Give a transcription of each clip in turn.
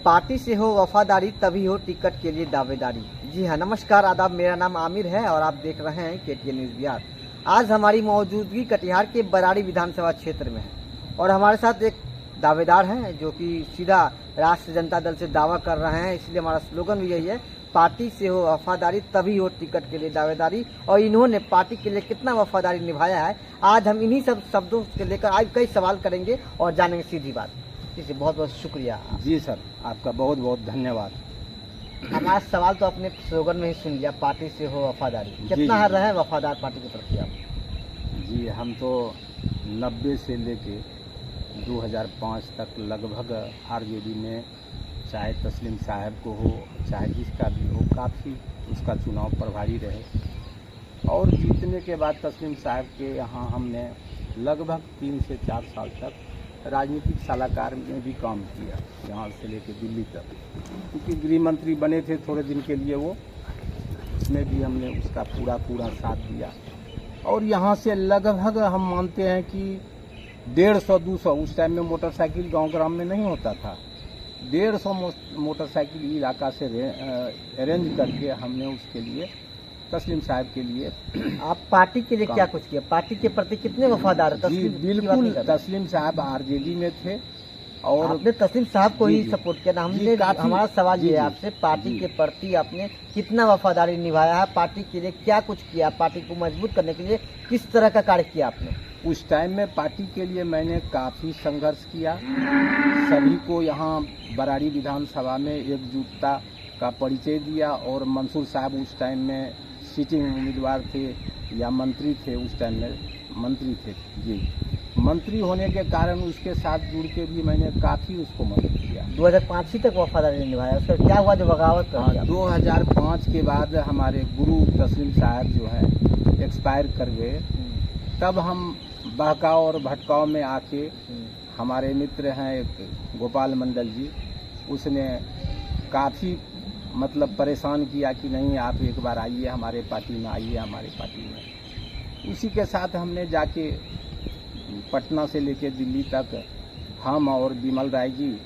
Party से हो वफादारी तभी हो टिकट के लिए दावेदारी। जी हाँ, नमस्कार आदाब, मेरा नाम आमिर है और आप देख रहे हैं KTN न्यूज़ बिहार। आज हमारी मौजूदगी कटिहार के बराड़ी विधानसभा क्षेत्र में है और हमारे साथ एक दावेदार हैं जो कि सीधा राष्ट्रीय जनता दल से दावा कर रहे हैं। इसलिए हमारा स्लोगन भी यही है, पार्टी से हो वफादारी तभी हो टिकट के लिए दावेदारी। और इन्होंने पार्टी के लिए कितना वफादारी निभाया है, आज हम इन्हीं सब शब्दों के लेकर आज कई सवाल करेंगे और जानेंगे सीधी बात। जी बहुत बहुत शुक्रिया। जी सर, आपका बहुत बहुत धन्यवाद। हमारा सवाल तो अपने स्लोगन में ही सुन लिया, पार्टी से हो वफादारी। कितना रहे वफादार पार्टी के प्रति आप? जी हम तो 90 से लेके 2005 तक लगभग आरजेडी में, चाहे तस्लीम साहब को हो चाहे जिसका भी हो, काफ़ी उसका चुनाव प्रभारी रहे। और जीतने के बाद तस्लीम साहब के यहाँ हमने लगभग 3 से 4 साल तक राजनीतिक सलाहकार में भी काम किया, यहाँ से लेकर दिल्ली तक। क्योंकि गृह मंत्री बने थे थोड़े दिन के लिए, वो उसमें भी हमने उसका पूरा साथ दिया। और यहाँ से लगभग हम मानते हैं कि 150-200, उस टाइम में मोटरसाइकिल गांव ग्राम में नहीं होता था, 150 मोटरसाइकिल इलाका से अरेंज करके हमने उसके लिए, तस्लीम साहब के लिए। आप पार्टी के लिए क्या कुछ किया? पार्टी के प्रति कितने वफादार? जी बिल्कुल, तस्लीम साहब आरजेडी में थे और आपने तस्लीम साहब को ही सपोर्ट किया ना। हमने हमारा सवाल ये है आपसे, पार्टी के प्रति आपने कितना वफादारी निभाया है? पार्टी के लिए क्या कुछ किया? पार्टी को मजबूत करने के लिए किस तरह का कार्य किया आपने? उस टाइम में पार्टी के लिए मैंने काफ़ी संघर्ष किया। सभी को यहाँ बराड़ी विधानसभा में एकजुटता का परिचय दिया। और मंसूर साहब उस टाइम में सिटिंग उम्मीदवार थे या मंत्री थे, उस टाइम में मंत्री थे जी। मंत्री होने के कारण उसके साथ जुड़ के भी मैंने काफ़ी उसको मदद किया। 2005 तक वफादारी निभाया। उसका क्या हुआ जो बगावत? 2005 के बाद हमारे गुरु तस्लीम साहब जो है एक्सपायर कर गए। तब हम बहकाव और भटकाव में आके, हमारे मित्र हैं एक गोपाल मंडल जी, उसने काफ़ी मतलब परेशान किया कि नहीं आप एक बार आइए हमारे पार्टी में, आइए हमारे पार्टी में। उसी के साथ हमने जाके पटना से लेके दिल्ली तक, हम और विमल राय जी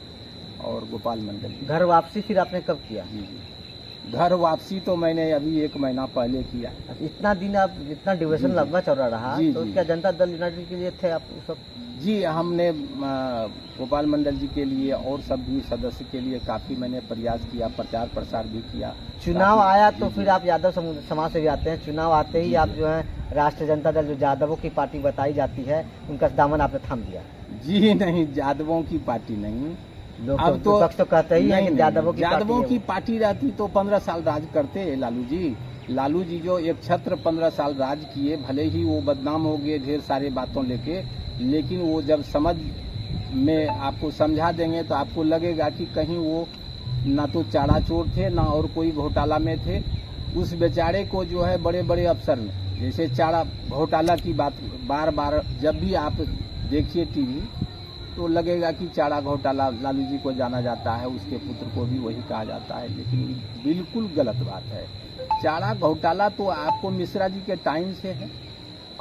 और गोपाल मंडल जी। घर वापसी फिर आपने कब किया? जी, घर वापसी तो मैंने अभी 1 महीना पहले किया। इतना दिन आप, इतना डिविजन लंबा चौड़ा रहा, तो क्या जनता दल यूनाइटेड के लिए थे आप उस वक्त? जी, हमने गोपाल मंडल जी के लिए और सब भी सदस्य के लिए काफ़ी मैंने प्रयास किया, प्रचार प्रसार भी किया। चुनाव आया तो फिर आप यादव समाज से भी आते हैं, चुनाव आते ही आप जो है राष्ट्रीय जनता दल, जो यादवों की पार्टी बताई जाती है, उनका दामन आपने थाम दिया? जी नहीं, यादवों की पार्टी नहीं। अब तो कहते ही है कि यादवों की पार्टी रहती तो 15 साल राज करते लालू जी। लालू जी जो एक छत्र 15 साल राज किए, भले ही वो बदनाम हो गए ढेर सारे बातों लेके, लेकिन वो जब समझ में आपको समझा देंगे तो आपको लगेगा कि कहीं वो ना तो चाड़ा चोर थे ना और कोई घोटाला में थे। उस बेचारे को जो है बड़े बड़े अफसर ने, जैसे चाड़ा घोटाला की बात बार बार जब भी आप देखिए टीवी, तो लगेगा कि चाड़ा घोटाला लालू जी को जाना जाता है, उसके पुत्र को भी वही कहा जाता है, लेकिन बिल्कुल गलत बात है। चाड़ा घोटाला तो आपको मिश्रा जी के टाइम से है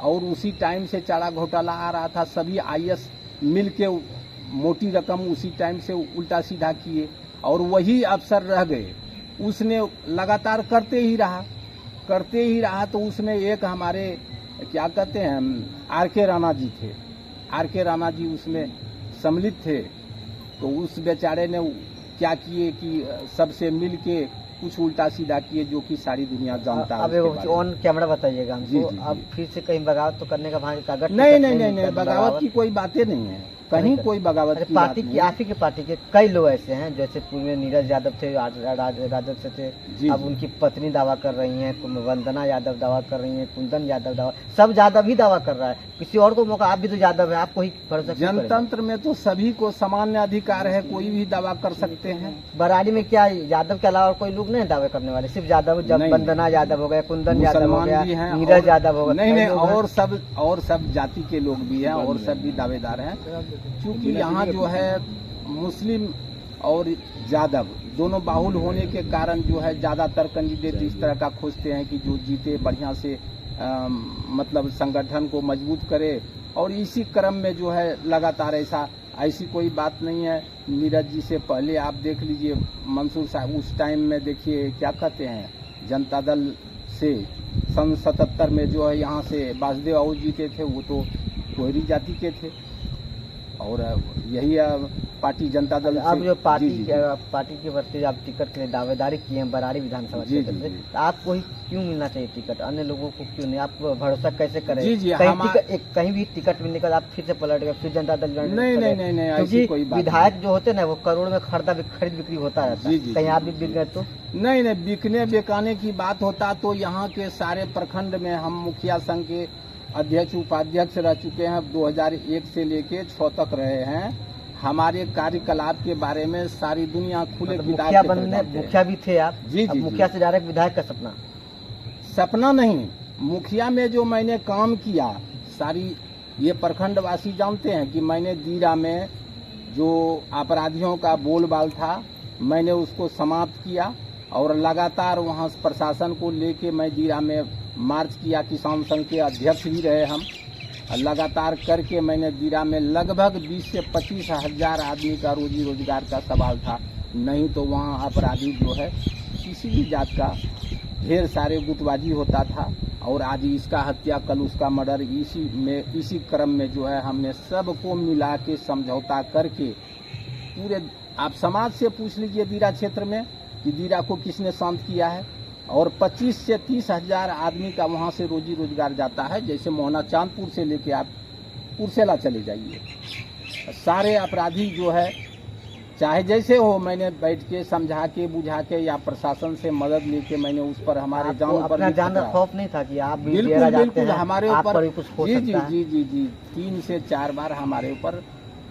और उसी टाइम से चाड़ा घोटाला आ रहा था। सभी IAS मिल के मोटी रकम उसी टाइम से उल्टा सीधा किए और वही अफसर रह गए। उसने लगातार करते ही रहा। तो उसमें एक हमारे क्या कहते हैं RK राणा जी थे, RK राणा जी उसमें सम्मिलित थे। तो उस बेचारे ने क्या किए कि सबसे मिल के कुछ उल्टा सीधा किए, जो कि सारी दुनिया जानता है। अब ऑन कैमरा बताइएगा हमको। अब फिर से कहीं बगावत तो करने का कागज? नहीं, बगावत की कोई बातें नहीं है, कहीं कोई बगावत की पार्टी की, आप ही के पार्टी के कई लोग ऐसे हैं, जैसे पूर्व में नीरज यादव थे, राजद से थे, अब उनकी पत्नी दावा कर रही हैं, वंदना यादव दावा कर रही हैं, कुंदन यादव दावा, सब यादव ही दावा कर रहा है। किसी और को मौका, आप भी तो यादव है, आपको ही भरोसा? जनतंत्र में तो सभी को सामान्य अधिकार है, कोई भी दावा कर सकते हैं। बराड़ी में क्या यादव के अलावा कोई लोग नहीं दावे करने वाले? सिर्फ यादव, जब वंदना यादव हो गए, कुंदन यादव हो गया, नीरज यादव हो गया, नहीं, और सब जाति के लोग भी हैं और सब भी दावेदार हैं। क्योंकि यहाँ जो है मुस्लिम और यादव दोनों बाहुल होने के कारण जो है ज़्यादातर कैंडिडेट इस तरह का खोजते हैं कि जो जीते, बढ़िया से मतलब संगठन को मजबूत करे। और इसी क्रम में जो है लगातार ऐसा ऐसी कोई बात नहीं है। नीरज जी से पहले आप देख लीजिए, मंसूर साहब उस टाइम में देखिए क्या कहते हैं, जनता दल से सन 77 में जो है यहाँ से वासुदेव आओ जीते थे, वो तो कोहरी जाति के थे। और यही पार्टी जनता दल अब से जो पार्टी जी, जी, पार्टी के प्रति आप टिकट के लिए दावेदारी किए हैं बराड़ी विधानसभा जी, क्षेत्र जी, से, जी। तो आपको ही क्यों मिलना चाहिए टिकट, अन्य लोगों को क्यों नहीं? आप भरोसा कैसे करें? जी, जी, कहीं भी टिकट मिलने के बाद आप फिर से पलट गए, फिर जनता दल ज्वाइन नहीं, करें? नहीं, नहीं, क्योंकि ऐसी कोई बात विधायक जो होते हैं ना, वो करोड़ में खरीद बिक्री होता रहता जी, है। जी, कहीं जी, आप भी बिक गए तो? नहीं, नहीं, बिकने बेकाने की बात होता तो यहाँ के सारे प्रखंड में हम मुखिया संघ के अध्यक्ष उपाध्यक्ष रह चुके हैं। 2001 से लेके 6 तक रहे हैं। हमारे कार्यकलाप के बारे में सारी दुनिया खुले मतलब किताब मुखिया के तरह बनने, जानते हैं। मुखिया भी थे आप? जी, अब जी, मुखिया जी। से डायरेक्ट विधायक का सपना? सपना नहीं, मुखिया में जो मैंने काम किया, सारी ये प्रखंडवासी जानते हैं कि मैंने दीरा में जो अपराधियों का बोलबाल था, मैंने उसको समाप्त किया और लगातार वहाँ प्रशासन को लेके मैं दीरा में मार्च किया। किसान संघ के अध्यक्ष भी रहे हम। लगातार करके मैंने दीरा में लगभग 20 से 25 हजार आदमी का रोजी रोजगार का सवाल था। नहीं तो वहाँ अपराधी जो है किसी भी जात का ढेर सारे गुटबाजी होता था और आज इसका हत्या, कल उसका मर्डर, इसी क्रम में जो है हमने सबको मिला के समझौता करके पूरे, आप समाज से पूछ लीजिए दीरा क्षेत्र में कि दीरा को किसने शांत किया है। और 25 से 30 हजार आदमी का वहाँ से रोजी रोजगार जाता है। जैसे मोहना चांदपुर से लेके आप पुरसेला चले जाइए, सारे अपराधी जो है चाहे जैसे हो, मैंने बैठ के समझा के बुझा के या प्रशासन से मदद लेके मैंने उस पर हमारे जान पर अपना भी जान खतरा। खौफ नहीं था कि आप भी बिल्कुल डेरा जाते बिल्कुल हैं, हमारे आप ऊपर पर भी कुछ हो जी जी सकता है? जी जी जी 3 से 4 बार हमारे ऊपर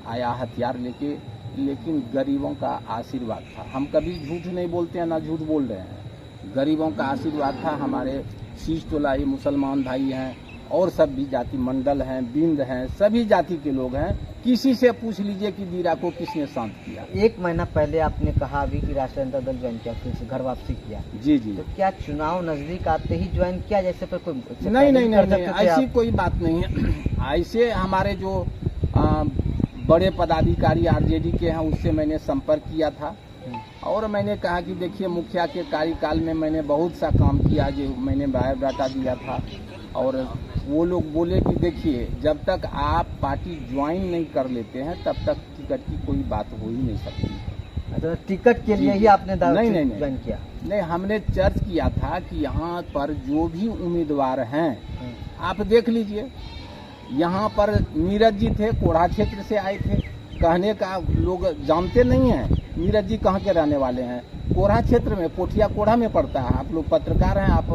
आया हथियार लेके, लेकिन गरीबों का आशीर्वाद था। हम कभी झूठ नहीं बोलते हैं, ना झूठ बोल रहे हैं। गरीबों का आशीर्वाद था। हमारे शीश टोलाई मुसलमान भाई हैं और सब भी जाति मंडल हैं, बिंद हैं, सभी जाति के लोग हैं। किसी से पूछ लीजिए कि दीरा को किसने शांत किया। 1 महीना पहले आपने कहा अभी कि राष्ट्रीय जनता दल ज्वाइन किया, फिर से घर वापसी किया। जी जी तो क्या चुनाव नजदीक आते ही ज्वाइन किया, जैसे पर कोई नहीं नहीं नहीं, नहीं ऐसी कोई बात नहीं है। ऐसे हमारे जो बड़े पदाधिकारी आरजेडी के हैं उससे मैंने संपर्क किया था और मैंने कहा कि देखिए मुखिया के कार्यकाल में मैंने बहुत सा काम किया, जो मैंने बायोडाटा दिया था। और वो लोग बोले कि देखिए जब तक आप पार्टी ज्वाइन नहीं कर लेते हैं तब तक टिकट की कोई बात हो ही नहीं सकती। अच्छा, टिकट के लिए ही आपने नहीं ज्वाइन किया? नहीं, हमने चर्च किया था कि यहाँ पर जो भी उम्मीदवार हैं आप देख लीजिए। यहाँ पर नीरज जी थे, कोढ़ा क्षेत्र से आए थे। कहने का लोग जानते नहीं हैं नीरज जी कहाँ के रहने वाले हैं। कोढ़ा क्षेत्र में, कोठिया कोढ़ा में पड़ता है। आप लोग पत्रकार हैं, आप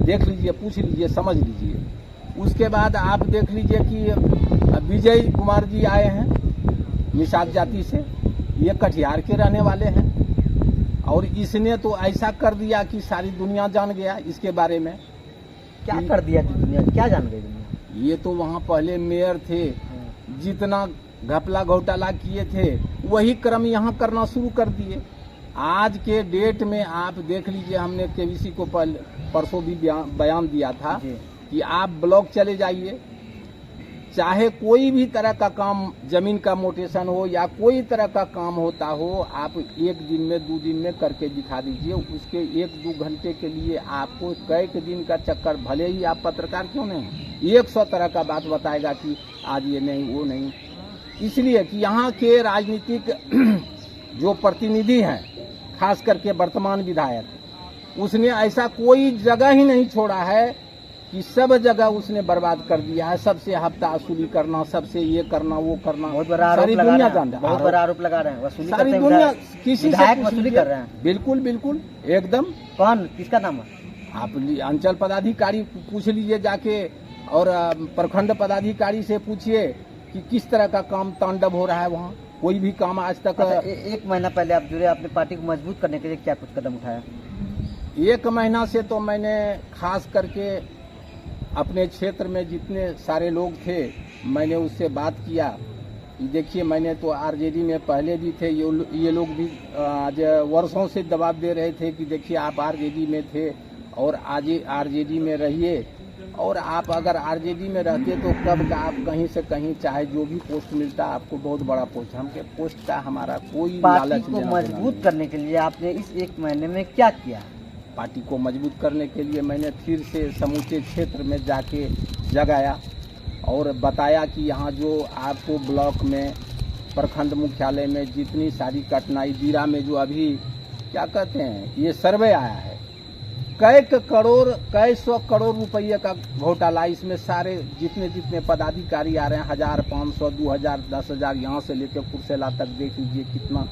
देख लीजिए, पूछ लीजिए, समझ लीजिए। उसके बाद आप देख लीजिए कि विजय कुमार जी आए हैं निषाद जाति से, ये कटिहार के रहने वाले हैं और इसने तो ऐसा कर दिया कि सारी दुनिया जान गया इसके बारे में। क्या कर दिया दुनिया, क्या जान गई दुनिया? ये तो वहाँ पहले मेयर थे, जितना घपला घोटाला किए थे वही क्रम यहाँ करना शुरू कर दिए। आज के डेट में आप देख लीजिए, हमने केवीसी को परसों भी बयान दिया था कि आप ब्लॉक चले जाइए, चाहे कोई भी तरह का काम, जमीन का मोटेशन हो या कोई तरह का काम होता हो, आप 1 दिन में 2 दिन में करके दिखा दीजिए। उसके 1-2 घंटे के लिए आपको कई दिन का चक्कर, भले ही आप पत्रकार क्यों नहीं, 100 तरह का बात बताएगा कि आज ये नहीं वो नहीं। इसलिए कि यहाँ के राजनीतिक जो प्रतिनिधि हैं, खास करके वर्तमान विधायक, उसने ऐसा कोई जगह ही नहीं छोड़ा है कि सब जगह उसने बर्बाद कर दिया है। सबसे हफ्ता वसूली करना, सबसे ये करना वो करना, बहुत बड़ा आरोप लगा रहे हैं, बहुत बड़ा आरोप लगा रहे हैं। वसूली सारी करते दुनिया हैं, किसी से विधायक पूछ वसूली लीजिए। कर रहे हैं। बिल्कुल बिल्कुल एकदम। कौन, किसका नाम है? आप अंचल पदाधिकारी पूछ लीजिए जाके और प्रखंड पदाधिकारी से पूछिए कि किस तरह का काम तांडव हो रहा है वहाँ। कोई भी काम आज तक। अच्छा, 1 महीना पहले आप जुड़े, आपने पार्टी को मजबूत करने के लिए क्या कुछ कदम उठाया? 1 महीना से तो मैंने खास करके अपने क्षेत्र में जितने सारे लोग थे, मैंने उससे बात किया। देखिए मैंने तो आरजेडी में पहले भी थे, ये लोग भी आज वर्षों से दबाव दे रहे थे कि देखिए आप आरजेडी में थे और आज आरजेडी में रहिए, और आप अगर आरजेडी में रहते तो कब का आप कहीं से कहीं चाहे जो भी पोस्ट मिलता आपको बहुत बड़ा पोस्ट, हमके पोस्ट का हमारा कोई पार्टी लालच को लेना देना मजबूत नहीं। करने के लिए आपने इस एक महीने में क्या किया? पार्टी को मजबूत करने के लिए मैंने फिर से समूचे क्षेत्र में जाके जगाया और बताया कि यहाँ जो आपको ब्लॉक में प्रखंड मुख्यालय में जितनी सारी कठिनाई, दीरा में जो अभी क्या कहते हैं ये सर्वे आया है, कई सौ करोड़ रुपये का घोटाला, इसमें सारे जितने जितने पदाधिकारी आ रहे हैं 1000, 500, 2000, 10,000 यहाँ से लेकर कुर्सेला तक देख लीजिए कितना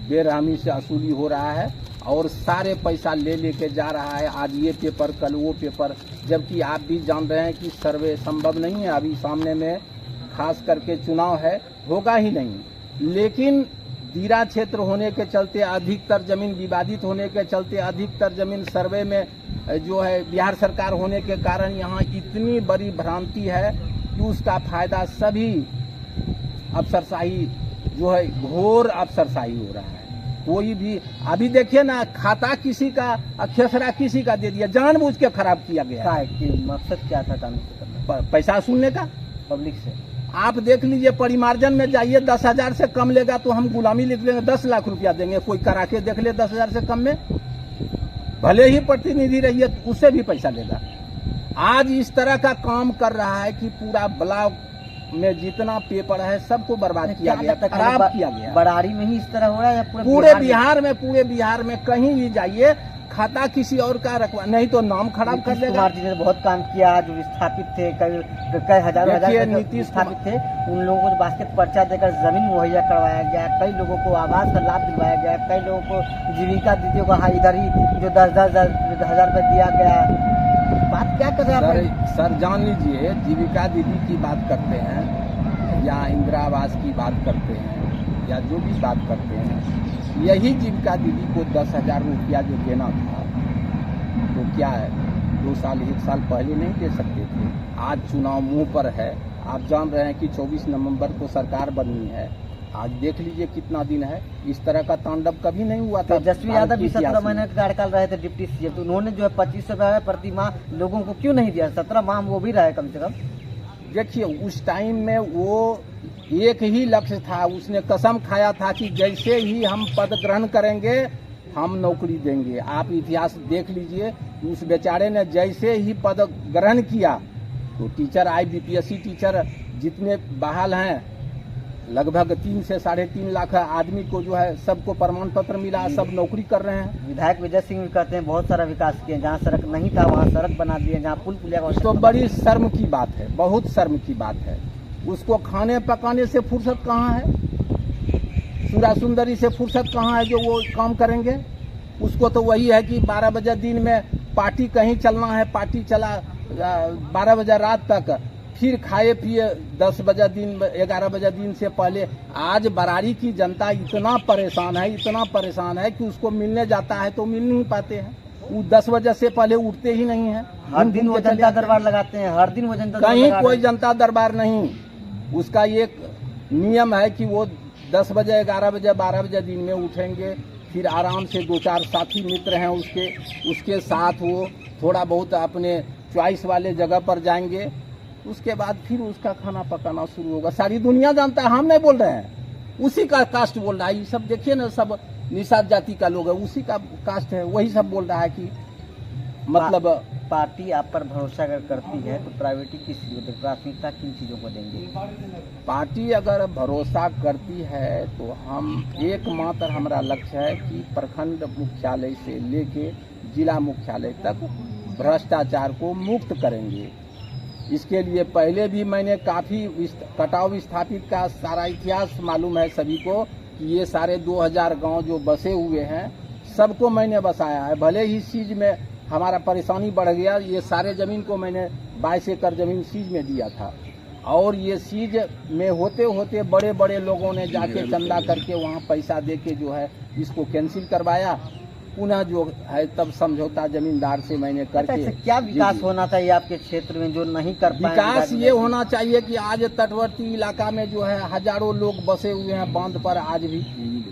बेरहमी से वसूली हो रहा है और सारे पैसा ले लेके जा रहा है। आज ये पेपर कल वो पेपर, जबकि आप भी जान रहे हैं कि सर्वे संभव नहीं है। अभी सामने में खास करके चुनाव है, होगा ही नहीं। लेकिन दीरा क्षेत्र होने के चलते, अधिकतर जमीन विवादित होने के चलते, अधिकतर जमीन सर्वे में जो है बिहार सरकार होने के कारण यहाँ इतनी बड़ी भ्रांति है कि उसका फायदा सभी अफसरशाही जो है घोर अफसरशाही हो रहा है। कोई भी अभी देखिए ना, खाता किसी का, खेसरा किसी का दे दिया, जानबूझ के खराब किया गया। क्या है कि मकसद क्या था कानून से करना? पैसा सुनने का पब्लिक से। आप देख लीजिए, परिमार्जन में जाइए, 10,000 से कम लेगा तो हम गुलामी लिख लेंगे, 10 लाख रुपया देंगे। कोई करा के देख ले 10,000 से कम में, भले ही प्रतिनिधि रहिए उससे भी पैसा लेगा। आज इस तरह का काम कर रहा है कि पूरा ब्लॉक में जितना पेपर है सबको बर्बाद किया गया, खराब किया गया। बरारी में ही इस तरह हो रहा है या पूरे बिहार में कहीं भी जाइए, खाता किसी और का रखवा, नहीं तो नाम खराब कर देगा। कुमार जी ने बहुत काम किया, जो विस्थापित थे, कई हजारों नीतीश विस्थापित थे, उन लोगों को बास्केट पर्चा देकर जमीन मुहैया करवाया गया, कई लोगों को आवास का लाभ दिलवाया गया, कई लोगों को जीविका दीदियों को इधर ही जो 10,000 रुपये दिया गया। बात क्या कर रहे हैं सर जान लीजिए, जीविका दीदी की बात करते हैं या इंदिरा आवास की बात करते हैं या जो भी बात करते हैं, यही जीविका दीदी को 10,000 रुपया जो देना था तो क्या है, 2 साल 1 साल पहले नहीं दे सकते थे। आज चुनाव मुंह पर है, आप जान रहे हैं कि 24 नवंबर को सरकार बननी है। आज देख लीजिए कितना दिन है, इस तरह का तांडव कभी नहीं हुआ था। तेजस्वी यादव भी 17 महीने का कार्यकाल रहे थे डिप्टी सीएम, तो उन्होंने जो है 2500 रुपये प्रति माह लोगों को क्यों नहीं दिया? 17 माह वो भी रहे कम से कम। देखिए उस टाइम में वो एक ही लक्ष्य था, उसने कसम खाया था कि जैसे ही हम पद ग्रहण करेंगे हम नौकरी देंगे। आप इतिहास देख लीजिए, उस बेचारे ने जैसे ही पद ग्रहण किया तो टीचर IBPSC टीचर जितने बहाल हैं, लगभग 3 से 3.5 लाख आदमी को जो है सबको प्रमाण पत्र मिला, सब नौकरी कर रहे हैं। विधायक विजय सिंह भी कहते हैं बहुत सारा विकास किए, जहाँ सड़क नहीं था वहाँ सड़क बना दिए, जहाँ पुल पुलिया तो बड़ी शर्म की बात है, बहुत शर्म की बात है। उसको खाने पकाने से फुर्सत कहाँ है, सूरा सुंदरी से फुर्सत कहाँ है जो वो काम करेंगे? उसको तो वही है कि 12 बजे दिन में पार्टी कहीं चलना है, पार्टी चला 12 बजे रात तक, फिर खाए पिए 10 बजे दिन 11 बजे दिन से पहले। आज बरारी की जनता इतना परेशान है कि उसको मिलने जाता है तो मिल नहीं पाते हैं। वो 10 बजे से पहले उठते ही नहीं है। हर दिन वो जनता दरबार लगाते हैं, हर दिन वो जनता कहीं कोई जनता दरबार नहीं। उसका एक नियम है कि वो 10 बजे 11 बजे 12 बजे दिन में उठेंगे, फिर आराम से 2-4 साथी मित्र हैं उसके साथ वो थोड़ा बहुत अपने चॉइस वाले जगह पर जाएंगे, उसके बाद फिर उसका खाना पकाना शुरू होगा। सारी दुनिया जानता है, हम नहीं बोल रहे हैं, उसी का कास्ट बोल रहा है। ये सब देखिए ना, सब निषाद जाति का लोग है, उसी का कास्ट है, वही सब बोल रहा है कि मतलब पार्टी आप पर भरोसा अगर करती है तो प्रायोरिटी किस चीज़ को देंगे, प्राथमिकता किन चीज़ों को देंगे? पार्टी अगर भरोसा करती है तो हम एकमात्र हमारा लक्ष्य है कि प्रखंड मुख्यालय से लेके जिला मुख्यालय तक भ्रष्टाचार को मुक्त करेंगे। इसके लिए पहले भी मैंने काफ़ी कटाव विस्थापित का सारा इतिहास मालूम है सभी को कि ये सारे 2000 गांव जो बसे हुए हैं सबको मैंने बसाया है। भले ही सीज में हमारा परेशानी बढ़ गया, ये सारे ज़मीन को मैंने 22 एकड़ ज़मीन सीज में दिया था, और ये सीज में होते होते बड़े बड़े लोगों ने जाके चंदा करके वहाँ पैसा देके जो है इसको कैंसिल करवाया। पुनः जो है तब समझौता जमींदार से मैंने करके। क्या विकास होना चाहिए आपके क्षेत्र में जो नहीं कर पाए? विकास ये होना चाहिए कि आज तटवर्ती इलाका में जो है हजारों लोग बसे हुए हैं बांध पर आज भी,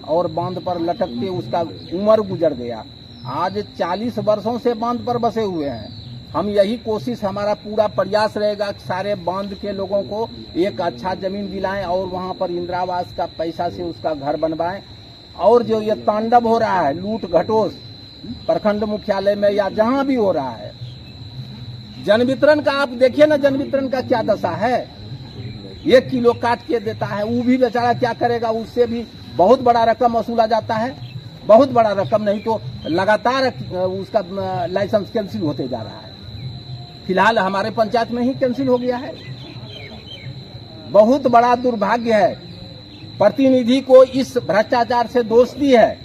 और बांध पर लटकते उसका उम्र गुजर गया। आज 40 वर्षों से बांध पर बसे हुए हैं, हम यही कोशिश, हमारा पूरा प्रयास रहेगा कि सारे बांध के लोगों को एक अच्छा जमीन दिलाएं और वहां पर इंदिरा आवास का पैसा से उसका घर बनवाएं। और जो ये तांडव हो रहा है, लूट घटोस प्रखंड मुख्यालय में या जहां भी हो रहा है, जन वितरण का आप देखिए ना, जन वितरण का क्या दशा है। 1 किलो काट के देता है, वो भी बेचारा क्या करेगा, उससे भी बहुत बड़ा रकम वसूला जाता है, बहुत बड़ा रकम, नहीं तो लगातार उसका लाइसेंस कैंसिल होते जा रहा है। फिलहाल हमारे पंचायत में ही कैंसिल हो गया है। बहुत बड़ा दुर्भाग्य है। प्रतिनिधि को इस भ्रष्टाचार से दोस्ती है,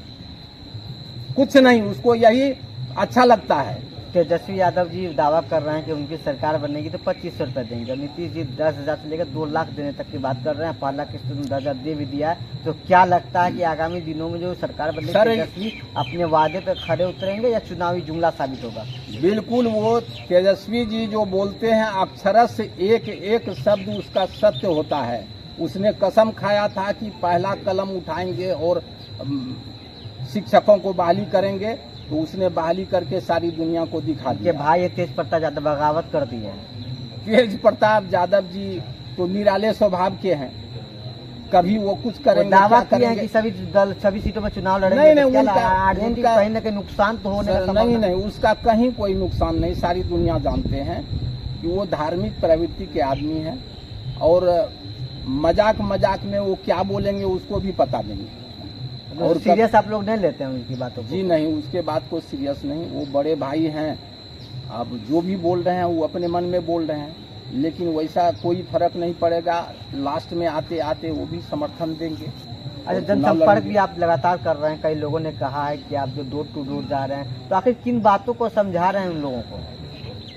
कुछ नहीं, उसको यही अच्छा लगता है। तेजस्वी यादव जी दावा कर रहे हैं कि उनकी सरकार बनेगी तो 2500 रुपये देंगे। नीतीश जी 10,000 से लेकर 2 लाख देने तक की बात कर रहे हैं। पहला किस्त में 10,000 दे भी दिया है। तो क्या लगता है कि आगामी दिनों में जो सरकार बनेगी, तेजस्वी अपने वादे पर खड़े उतरेंगे या चुनावी जुमला साबित होगा? बिल्कुल, वो तेजस्वी जी जो बोलते हैं अक्षरश एक एक शब्द उसका सत्य होता है। उसने कसम खाया था कि पहला कलम उठाएंगे और शिक्षकों को बहाली करेंगे, तो उसने बहाली करके सारी दुनिया को दिखा दिया। भाई तेज प्रताप यादव बगावत कर दिए हैं। तेज प्रताप यादव जी तो निराले स्वभाव के हैं, कभी वो कुछ करेंगे, दावा किए हैं कि सभी सीटों में चुनाव लड़ेंगे। नहीं, उनका कहीं न कहीं नुकसान तो होने का नहीं, उसका कहीं कोई नुकसान नहीं। सारी दुनिया जानते हैं कि वो धार्मिक प्रवृत्ति के आदमी हैं और मजाक में वो क्या बोलेंगे उसको भी पता नहीं। और सीरियस आप लोग नहीं लेते हैं उनकी बातों को? जी नहीं, उसके बात को सीरियस नहीं। वो बड़े भाई हैं, अब जो भी बोल रहे हैं वो अपने मन में बोल रहे हैं, लेकिन वैसा कोई फर्क नहीं पड़ेगा। लास्ट में आते आते वो भी समर्थन देंगे। अच्छा, जनसंपर्क भी आप लगातार कर रहे हैं। कई लोगों ने कहा है कि आप जो डोर टू डोर जा रहे हैं, तो आखिर किन बातों को समझा रहे हैं उन लोगों को?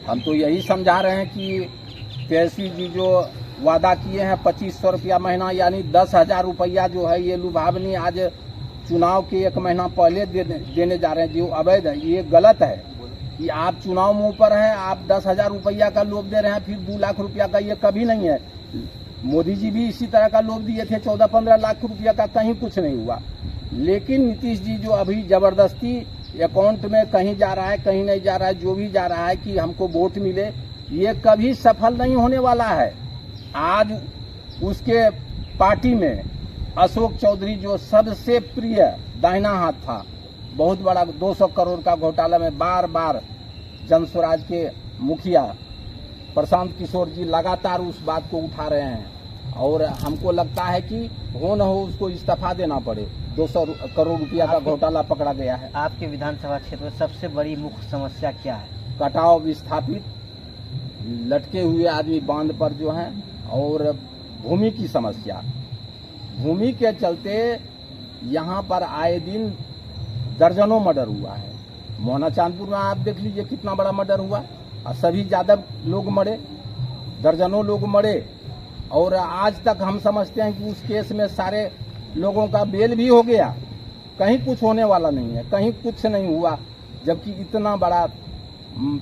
हम तो यही समझा रहे हैं कि तेजस्वी जी जो वादा किए हैं 2500 रुपया महीना, यानी 10,000 रुपया जो है, ये लुभावनी आज चुनाव के 1 महीना पहले देने जा रहे हैं, जो अवैध है। ये गलत है कि आप चुनाव मुंह पर हैं, आप 10,000 रुपया का लोभ दे रहे हैं, फिर 2 लाख रुपया का। ये कभी नहीं है। मोदी जी भी इसी तरह का लोभ दिए थे, 14-15 लाख रुपया का, कहीं कुछ नहीं हुआ। लेकिन नीतीश जी जो अभी जबरदस्ती अकाउंट में कहीं जा रहा है, कहीं नहीं जा रहा है, जो भी जा रहा है कि हमको वोट मिले, ये कभी सफल नहीं होने वाला है। आज उसके पार्टी में अशोक चौधरी जो सबसे प्रिय दाहिना हाथ था, बहुत बड़ा 200 करोड़ का घोटाला में बार बार जनस्वराज के मुखिया प्रशांत किशोर जी लगातार उस बात को उठा रहे हैं और हमको लगता है कि हो न हो उसको इस्तीफा देना पड़े। 200 करोड़ रुपया का घोटाला पकड़ा गया है। आपके विधानसभा क्षेत्र में सबसे बड़ी मुख्य समस्या क्या है? कटाव विस्थापित, लटके हुए आदमी बांध पर जो हैं, और भूमि की समस्या। भूमि के चलते यहाँ पर आए दिन दर्जनों मर्डर हुआ है। मोहना चांदपुर में आप देख लीजिए कितना बड़ा मर्डर हुआ, और सभी यादव लोग मरे, दर्जनों लोग मरे। और आज तक हम समझते हैं कि उस केस में सारे लोगों का बेल भी हो गया, कहीं कुछ होने वाला नहीं है, कहीं कुछ नहीं हुआ। जबकि इतना बड़ा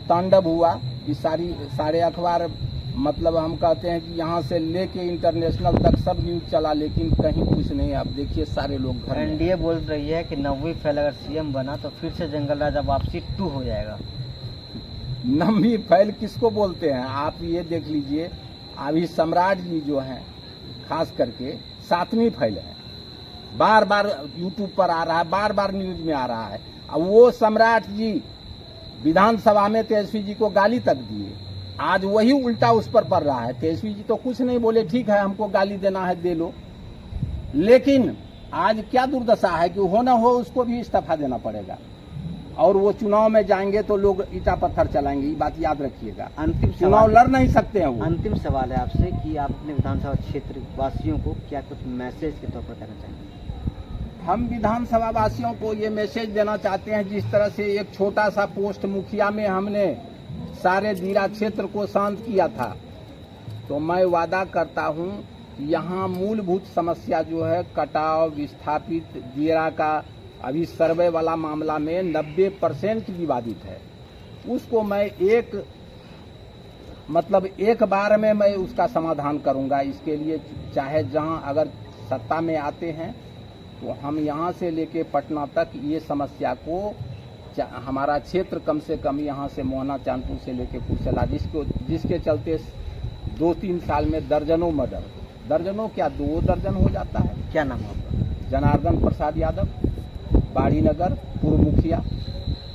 तांडव हुआ कि सारे अखबार, मतलब हम कहते हैं कि यहाँ से लेके इंटरनेशनल तक सब न्यूज चला, लेकिन कहीं कुछ नहीं। आप देखिए सारे लोग घर। एनडीए बोल रही है कि 90वीं फैल अगर सीएम बना तो फिर से जंगल राजा वापसी 2 हो जाएगा। 9वीं फैल किसको बोलते हैं? आप ये देख लीजिए, अभी सम्राट जी जो हैं खास करके 7वीं फैल है। बार बार यूट्यूब पर आ रहा है, बार बार न्यूज में आ रहा है। अब वो सम्राट जी विधानसभा में तेजस्वी जी को गाली तक दिए, आज वही उल्टा उस पर पड़ रहा है। तेजस्वी जी तो कुछ नहीं बोले, ठीक है हमको गाली देना है दे लो, लेकिन आज क्या दुर्दशा है कि हो ना हो उसको भी इस्तीफा देना पड़ेगा, और वो चुनाव में जाएंगे तो लोग ईटा पत्थर चलाएंगे। ये बात याद रखिएगा। अंतिम चुनाव लड़ नहीं सकते हैं वो। अंतिम सवाल है आपसे कि आप अपने विधानसभा क्षेत्र वासियों को क्या कुछ मैसेज के तौर पर कहना चाहेंगे? हम विधानसभा वासियों को ये मैसेज देना चाहते हैं, जिस तरह से एक छोटा सा पोस्ट मुखिया में हमने सारे दीरा क्षेत्र को शांत किया था, तो मैं वादा करता हूं कि यहाँ मूलभूत समस्या जो है कटाव विस्थापित दीरा का, अभी सर्वे वाला मामला में 90% विवादित है। उसको मैं एक बार में मैं उसका समाधान करूंगा। इसके लिए चाहे जहां अगर सत्ता में आते हैं तो हम यहां से लेके पटना तक ये समस्या को हमारा क्षेत्र कम से कम यहाँ से मोहना चांदपुर से लेके कुर्सला, जिसके चलते 2-3 साल में दर्जनों मर्डर, दर्जनों क्या 2 दर्जन हो जाता है। क्या नाम है आपका? जनार्दन प्रसाद यादव, बाड़ी नगर पूर्व मुखिया।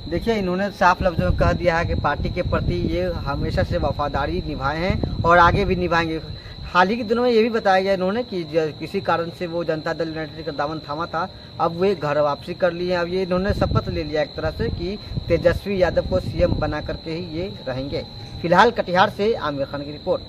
देखिए, इन्होंने साफ लफ्जों में कह दिया है कि पार्टी के प्रति ये हमेशा से वफादारी निभाए हैं और आगे भी निभाएंगे। हाल ही के दिनों में ये भी बताया गया इन्होंने कि किसी कारण से वो जनता दल यूनाइटेड का दामन थामा था, अब वे घर वापसी कर लिए हैं। अब ये इन्होंने शपथ ले लिया एक तरह से कि तेजस्वी यादव को सीएम बना करके ही ये रहेंगे। फिलहाल कटिहार से आमिर खान की रिपोर्ट।